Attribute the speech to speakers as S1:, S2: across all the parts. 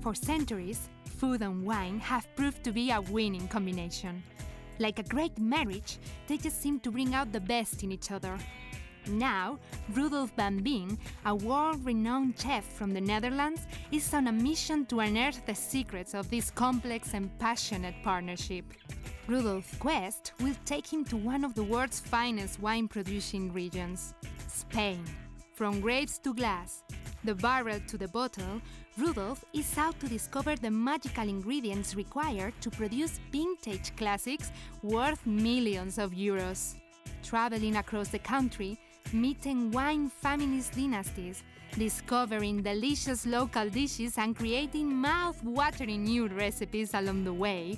S1: For centuries, food and wine have proved to be a winning combination. Like a great marriage, they just seem to bring out the best in each other. Now, Rudolf van Veen, a world-renowned chef from the Netherlands, is on a mission to unearth the secrets of this complex and passionate partnership. Rudolf's quest will take him to one of the world's finest wine-producing regions, Spain. From grapes to glass, the barrel to the bottle, Rudolf is out to discover the magical ingredients required to produce vintage classics worth millions of euros. Traveling across the country, meeting wine families' dynasties, discovering delicious local dishes and creating mouth-watering new recipes along the way,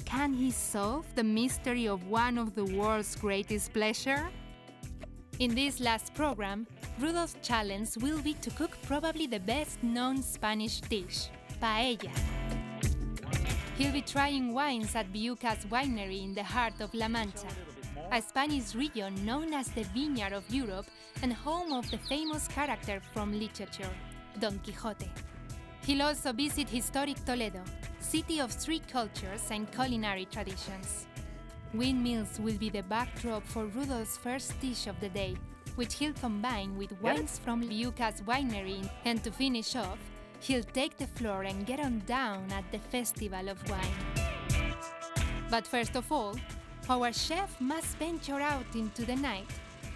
S1: can he solve the mystery of one of the world's greatest pleasures? In this last program, Rudolf's challenge will be to cook probably the best-known Spanish dish, paella. He'll be trying wines at Vihucas winery in the heart of La Mancha, a Spanish region known as the Vineyard of Europe and home of the famous character from literature, Don Quixote. He'll also visit historic Toledo, city of three cultures and culinary traditions. Windmills will be the backdrop for Rudolf's first dish of the day, which he'll combine with wines from Vihucas winery, and to finish off, he'll take the floor and get on down at the Festival of Wine. But first of all, our chef must venture out into the night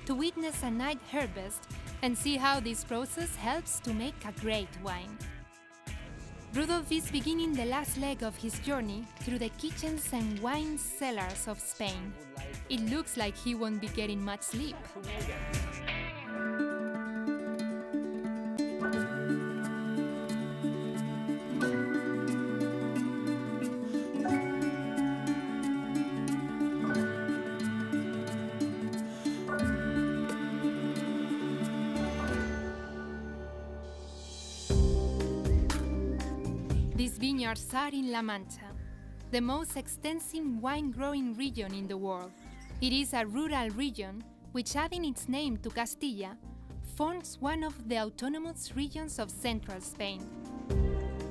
S1: to witness a night harvest and see how this process helps to make a great wine. Rudolf is beginning the last leg of his journey through the kitchens and wine cellars of Spain. It looks like he won't be getting much sleep. These vineyards are in La Mancha, the most extensive wine-growing region in the world. It is a rural region which, adding its name to Castilla, forms one of the autonomous regions of central Spain.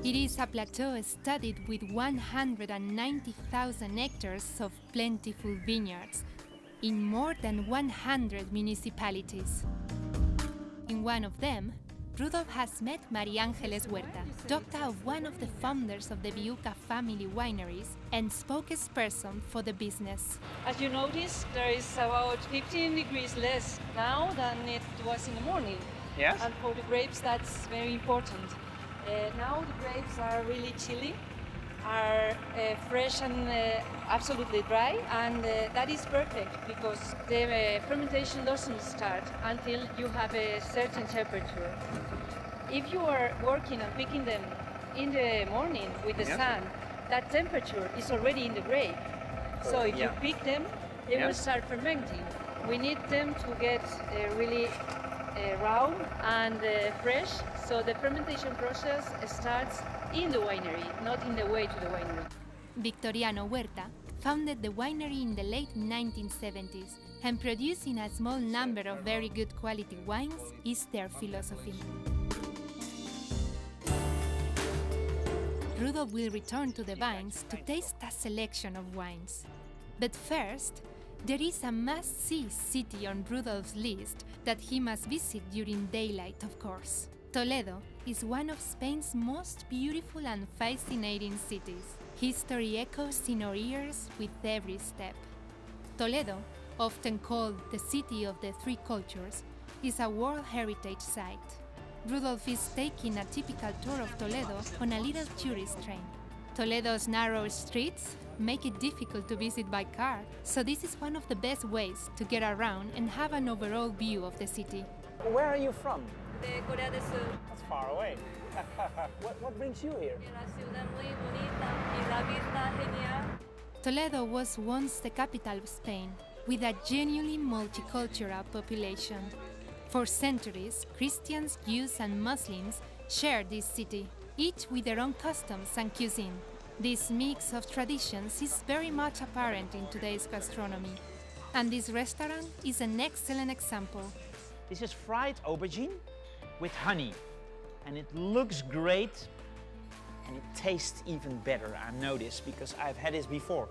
S1: It is a plateau studded with 190,000 hectares of plentiful vineyards in more than 100 municipalities. In one of them, Rudolf has met María Ángeles Huerta, daughter of one of the founders of the Vihuca family wineries and spokesperson for the business.
S2: As you notice, there is about 15 degrees less now than it was in the morning.
S3: Yes.
S2: And for the grapes, that's very important. Now the grapes are really chilly, are fresh and absolutely dry, and that is perfect because the fermentation doesn't start until you have a certain temperature. If you are working and picking them in the morning with the sun, that temperature is already in the grape. So if you pick them, they will start fermenting. We need them to get really raw and fresh, so the fermentation process starts in the winery, not in the way to the winery.
S1: Victoriano Huerta founded the winery in the late 1970s, and producing a small number of very good quality wines is their philosophy. Rudolf will return to the vines to taste a selection of wines. But first, there is a must-see city on Rudolf's list that he must visit during daylight, of course. Toledo is one of Spain's most beautiful and fascinating cities. History echoes in our ears with every step. Toledo, often called the City of the Three Cultures, is a World Heritage Site. Rudolf is taking a typical tour of Toledo on a little tourist train. Toledo's narrow streets make it difficult to visit by car, so this is one of the best ways to get around and have an overall view of the city.
S3: Where are you from?
S4: De Corea del Sur.
S3: That's far away. What brings you here?
S4: La ciudad muy bonita y la vista genial.
S1: Toledo was once the capital of Spain, with a genuinely multicultural population. For centuries, Christians, Jews and Muslims shared this city, each with their own customs and cuisine. This mix of traditions is very much apparent in today's gastronomy, and this restaurant is an excellent example.
S3: This is fried aubergine with honey, and it looks great
S5: And it tastes even better, I know this, because I've had this before.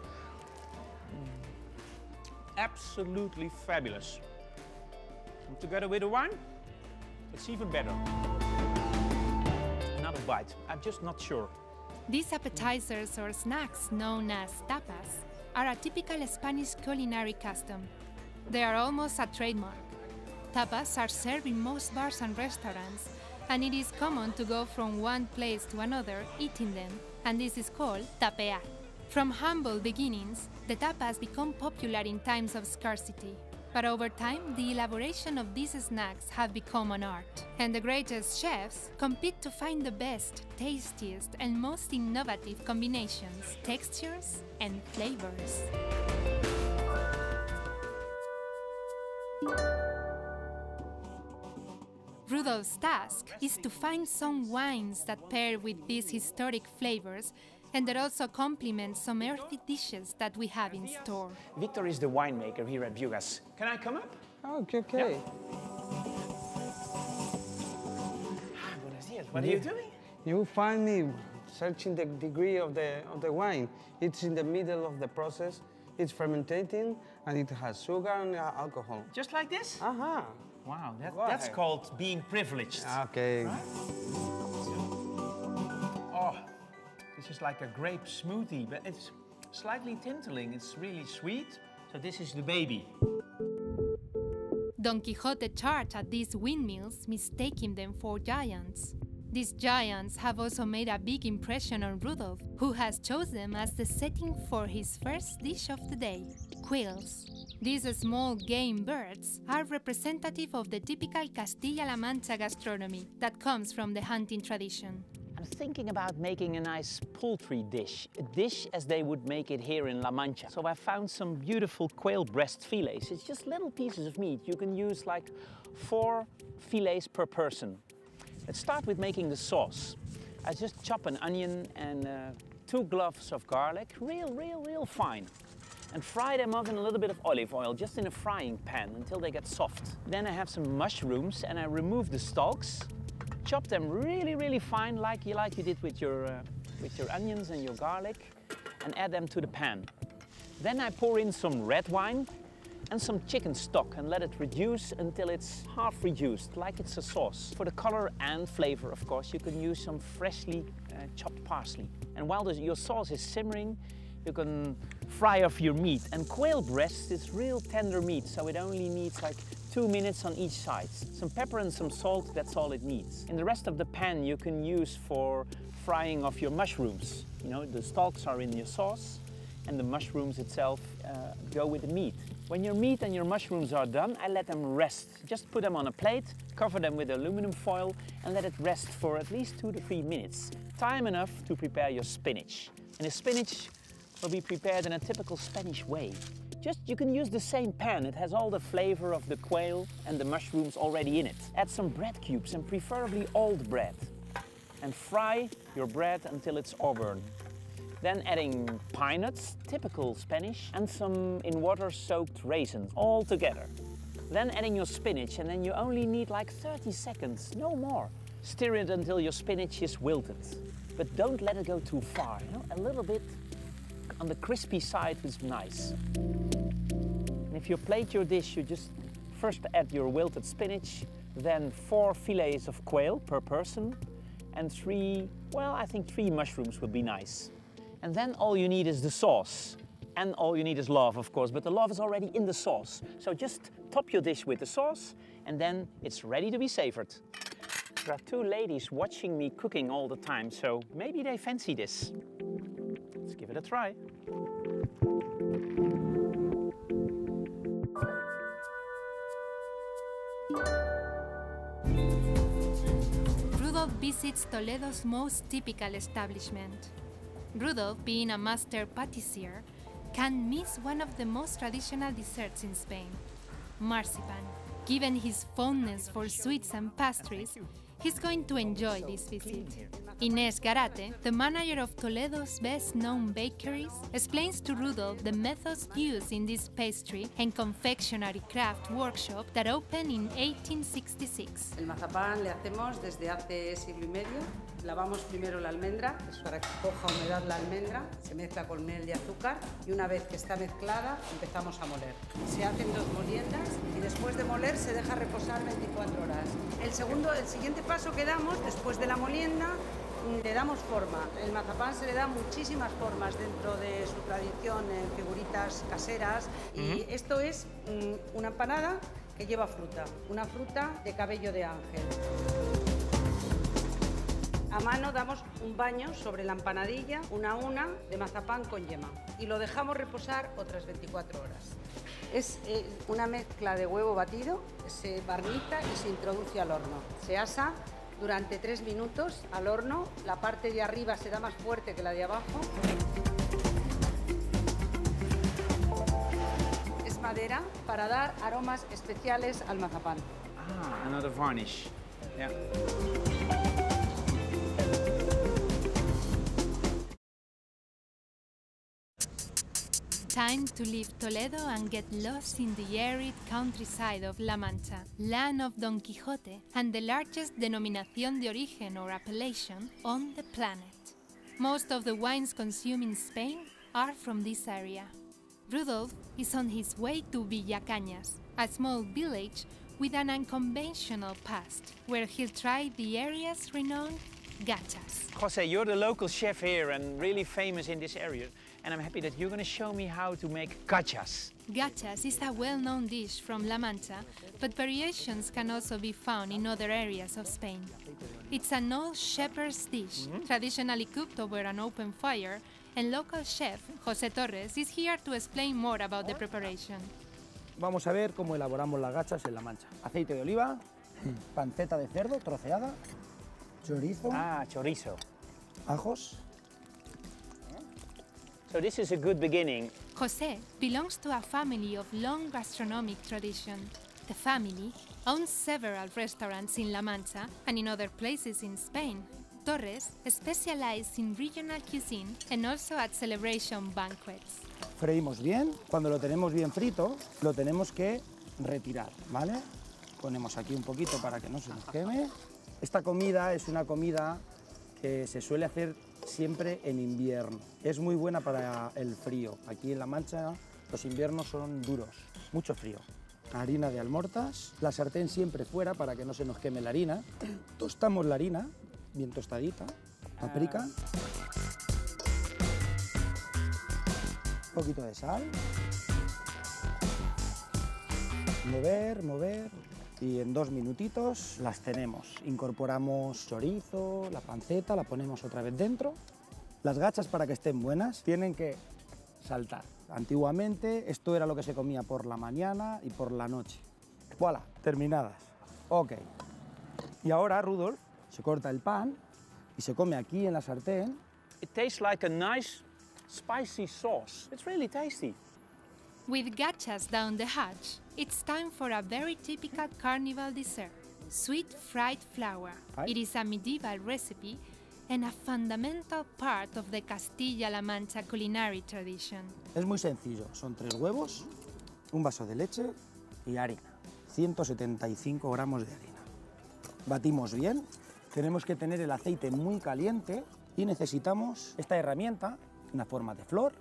S5: Absolutely fabulous. And together with the wine, it's even better. Another bite, I'm just not sure.
S1: These appetizers or snacks, known as tapas, are a typical Spanish culinary custom. They are almost a trademark. Tapas are served in most bars and restaurants, and it is common to go from one place to another eating them, and this is called tapear. From humble beginnings, the tapas become popular in times of scarcity. But over time, the elaboration of these snacks have become an art, and the greatest chefs compete to find the best, tastiest, and most innovative combinations, textures, and flavors. Rudolf's task is to find some wines that pair with these historic flavors and that also complement some earthy dishes that we have in store.
S5: Victor is the winemaker here at Vihucas. Can I come up?
S6: Oh, okay.
S5: Yeah. Buenos dias. What are you doing?
S6: You find me searching the degree of the wine. It's in the middle of the process. It's fermenting and it has sugar and alcohol.
S5: Just like this?
S6: Uh-huh.
S5: Wow, that's called being privileged.
S6: Okay.
S5: Right? Oh, this is like a grape smoothie, but it's slightly tinting. It's really sweet. So this is the baby.
S1: Don Quixote charged at these windmills, mistaking them for giants. These giants have also made a big impression on Rudolf, who has chosen them as the setting for his first dish of the day, quails. These small game birds are representative of the typical Castilla-La Mancha gastronomy that comes from the hunting tradition.
S5: I'm thinking about making a nice poultry dish, a dish as they would make it here in La Mancha. So I found some beautiful quail breast fillets. It's just little pieces of meat. You can use like 4 fillets per person. Let's start with making the sauce. I just chop an onion and 2 cloves of garlic, real fine. And fry them up in a little bit of olive oil, just in a frying pan until they get soft. Then I have some mushrooms and I remove the stalks. Chop them really fine, like you did with your onions and your garlic, and add them to the pan. Then I pour in some red wine and some chicken stock and let it reduce until it's half reduced, like it's a sauce. For the color and flavor, of course, you can use some freshly chopped parsley. And while your sauce is simmering, you can fry off your meat. And quail breast is real tender meat, so it only needs like 2 minutes on each side. Some pepper and some salt, that's all it needs. And the rest of the pan you can use for frying of your mushrooms. You know, the stalks are in your sauce and the mushrooms itself go with the meat. When your meat and your mushrooms are done, I let them rest. Just put them on a plate, cover them with aluminum foil and let it rest for at least 2 to 3 minutes. Time enough to prepare your spinach. And the spinach will be prepared in a typical Spanish way. You can use the same pan. It has all the flavor of the quail and the mushrooms already in it. Add some bread cubes and preferably old bread. And fry your bread until it's auburn. Then adding pine nuts, typical Spanish, and some in water soaked raisins, all together. Then adding your spinach, and then you only need like 30 seconds, no more. Stir it until your spinach is wilted. But don't let it go too far, you know? A little bit on the crispy side is nice. And if you plate your dish, you just first add your wilted spinach, then 4 fillets of quail per person, and 3 mushrooms would be nice. And then all you need is the sauce. And all you need is love, of course, but the love is already in the sauce. So just top your dish with the sauce, and then it's ready to be savored. There are 2 ladies watching me cooking all the time, so maybe they fancy this. Let's give it a try.
S1: Rudolf visits Toledo's most typical establishment. Rudolf, being a master patissier, can't miss one of the most traditional desserts in Spain, marzipan. Given his fondness for sweets and pastries, he's going to enjoy this visit. Inés Garate, the manager of Toledo's best-known bakeries, explains to Rudolf the methods used in this pastry and confectionery craft workshop that opened in 1866.
S7: El mazapán le hacemos desde hace siglo y medio. Lavamos primero la almendra, es para que coja humedad la almendra, se mezcla con miel de azúcar y una vez que está mezclada empezamos a moler. Se hacen 2 moliendas y después de moler se deja reposar 24 horas. El siguiente paso que damos después de la molienda, le damos forma. El mazapán se le da muchísimas formas dentro de su tradición, en figuritas caseras. Y esto es una empanada que lleva fruta, una fruta de cabello de ángel. A mano damos un baño sobre la empanadilla, una de mazapán con yema. Y lo dejamos reposar otras 24 horas. Es una mezcla de huevo batido, se barniza y se introduce al horno. Se asa durante 3 minutos al horno, la parte de arriba se da más fuerte que la de abajo. Es madera para dar aromas especiales al mazapán.
S5: Ah, another varnish. Yeah.
S1: Time to leave Toledo and get lost in the arid countryside of La Mancha, land of Don Quixote and the largest denominación de origen or appellation on the planet. Most of the wines consumed in Spain are from this area. Rudolf is on his way to Vihucas, a small village with an unconventional past, where he'll try the area's renowned gachas.
S5: Jose, you're the local chef here and really famous in this area. And I'm happy that you're going to show me how to make gachas.
S1: Gachas is a well-known dish from La Mancha, but variations can also be found in other areas of Spain. It's an old shepherd's dish, traditionally cooked over an open fire, and local chef José Torres is here to explain more about the preparation.
S8: Vamos a ver cómo elaboramos las gachas en La Mancha. Aceite de oliva, panceta de cerdo troceada, chorizo,
S5: Chorizo.
S8: ajos.
S5: So this is a good beginning.
S1: José belongs to a family of long gastronomic tradition. The family owns several restaurants in La Mancha and in other places in Spain. Torres specializes in regional cuisine and also at celebration banquets.
S8: Freímos bien. Cuando lo tenemos bien frito, lo tenemos que retirar, ¿vale? Ponemos aquí un poquito para que no se nos queme. Esta comida es una comida que se suele hacer siempre en invierno. Es muy buena para el frío. Aquí en La Mancha los inviernos son duros, mucho frío. Harina de almortas, la sartén siempre fuera para que no se nos queme la harina. Tostamos la harina, bien tostadita, paprika, un poquito de sal, mover y en 2 minutitos las tenemos. Incorporamos chorizo, la panceta, la ponemos otra vez dentro. Las gachas, para que estén buenas, tienen que saltar. Antiguamente esto era lo que se comía por la mañana y por la noche. ¡Voilà! Terminadas. Ok. Y ahora Rudolf se corta el pan y se come aquí en la sartén.
S5: It tastes like a nice spicy sauce. It's really tasty.
S1: With gachas down the hatch, it's time for a very typical carnival dessert, sweet fried flour.
S8: Right.
S1: It is a medieval recipe and a fundamental part of the Castilla-La Mancha culinary tradition.
S8: Es muy sencillo. Son 3 huevos, un vaso de leche y harina. 175 gramos de harina. Batimos bien. Tenemos que tener el aceite muy caliente y necesitamos esta herramienta, una forma de flor.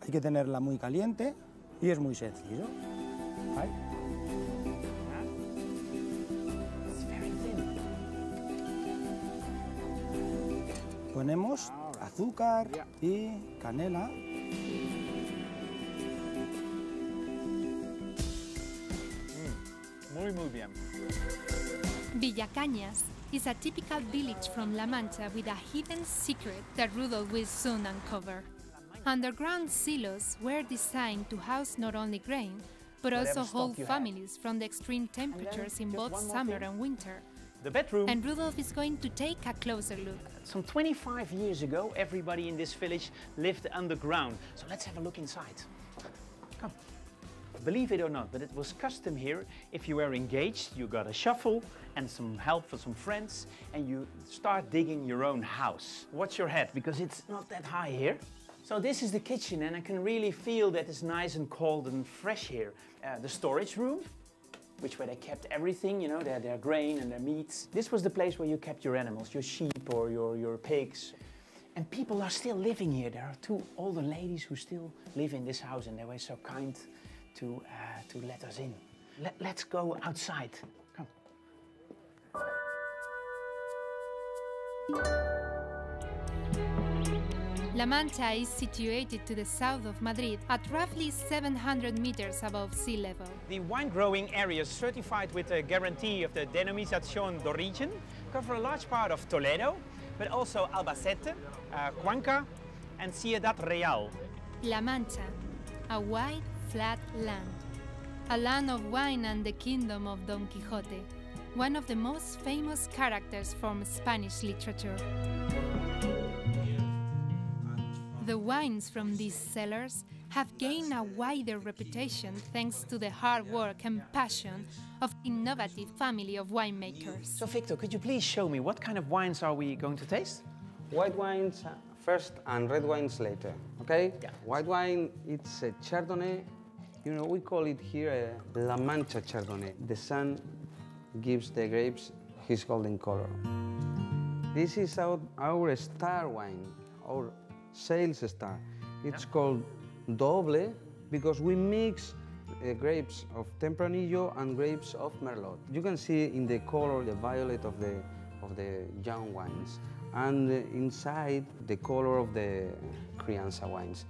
S8: Hay que tenerla muy caliente y es muy sencillo. Ahí.
S5: It's very thin.
S8: Ponemos azúcar y canela.
S5: Muy bien.
S1: Villacañas is a typical village from La Mancha with a hidden secret that Rudolf will soon uncover. Underground silos were designed to house not only grain, but also hold families from the extreme temperatures in both summer and winter.
S5: The bedroom.
S1: And Rudolf is going to take a closer look.
S5: Some 25 years ago, everybody in this village lived underground. So let's have a look inside. Come. believe it or not, but it was custom here. If you were engaged, you got a shovel and some help for some friends, and you start digging your own house. Watch your head, because it's not that high here. So this is the kitchen, and I can really feel that it's nice and cold and fresh here. The storage room, where they kept everything, you know, their grain and their meats. This was the place where you kept your animals, your sheep or your pigs. And people are still living here. There are two older ladies who still live in this house, and they were so kind to let us in. Let's go outside. Come.
S1: La Mancha is situated to the south of Madrid at roughly 700 meters above sea level.
S5: The wine growing areas certified with a guarantee of the Denominación d'Origen cover a large part of Toledo, but also Albacete, Cuenca and Ciudad Real.
S1: La Mancha, a wide, flat land. A land of wine and the kingdom of Don Quixote, one of the most famous characters from Spanish literature. The wines from these cellars have gained a wider reputation thanks to the hard work and passion of the innovative family of winemakers.
S5: So Victor, could you please show me what kind of wines are we going to taste?
S6: White wines first and red wines later, okay?
S5: Yeah.
S6: White wine, it's a Chardonnay. You know, we call it here a La Mancha Chardonnay. The sun gives the grapes his golden color. This is our star wine, our sales star. It's called Doble because we mix grapes of Tempranillo and grapes of Merlot. You can see in the color the violet of the young wines, and inside the color of the Crianza wines.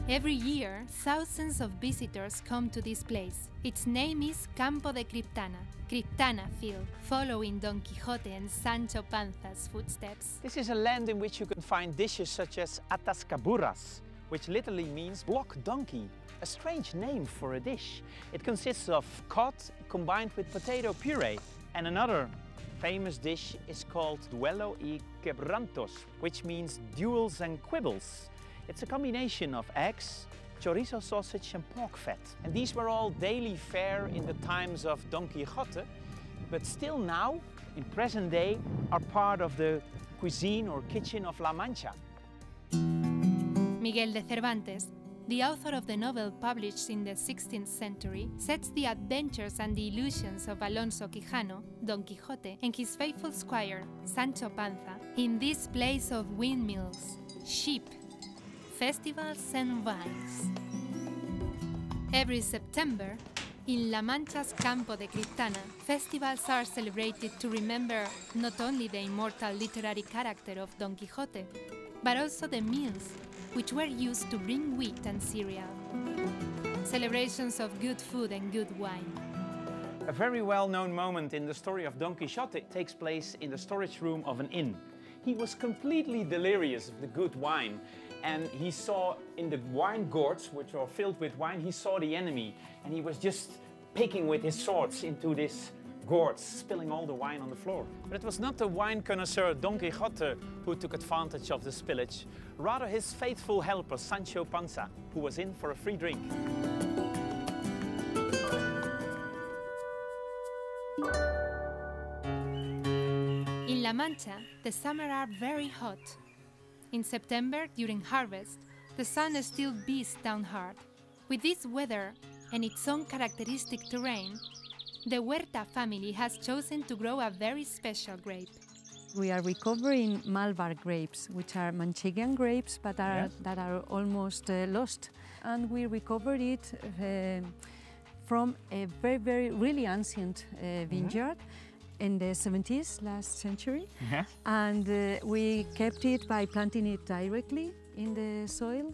S1: Every year, thousands of visitors come to this place. Its name is Campo de Criptana Field, following Don Quixote and Sancho Panza's footsteps.
S5: This is a land in which you can find dishes such as atascaburras, which literally means block donkey, a strange name for a dish. It consists of cod combined with potato puree, and another famous dish is called duelo y quebrantos, which means duels and quibbles. It's a combination of eggs, chorizo sausage and pork fat. And these were all daily fare in the times of Don Quixote, but still now, in present day, are part of the cuisine or kitchen of La Mancha.
S1: Miguel de Cervantes, the author of the novel published in the 16th century, sets the adventures and the illusions of Alonso Quijano, Don Quixote, and his faithful squire, Sancho Panza, in this place of windmills, sheep, festivals and vines. Every September, in La Mancha's Campo de Criptana, festivals are celebrated to remember not only the immortal literary character of Don Quixote, but also the mills which were used to bring wheat and cereal. Celebrations of good food and good wine.
S5: A very well-known moment in the story of Don Quixote takes place in the storage room of an inn. He was completely delirious of the good wine, and he saw in the wine gourds, which are filled with wine, he saw the enemy, and he was just picking with his swords into this gourds, spilling all the wine on the floor. But it was not the wine connoisseur Don Quixote who took advantage of the spillage, rather his faithful helper Sancho Panza, who was in for a free drink.
S1: In La Mancha, the summer are very hot. In September, during harvest, the sun still beats down hard. With this weather and its own characteristic terrain, the Huerta family has chosen to grow a very special grape.
S9: We are recovering Malvar grapes, which are Manchegan grapes, but that are almost lost. And we recovered it from a really ancient vineyard in the 70s, last century. And we kept it by planting it directly in the soil.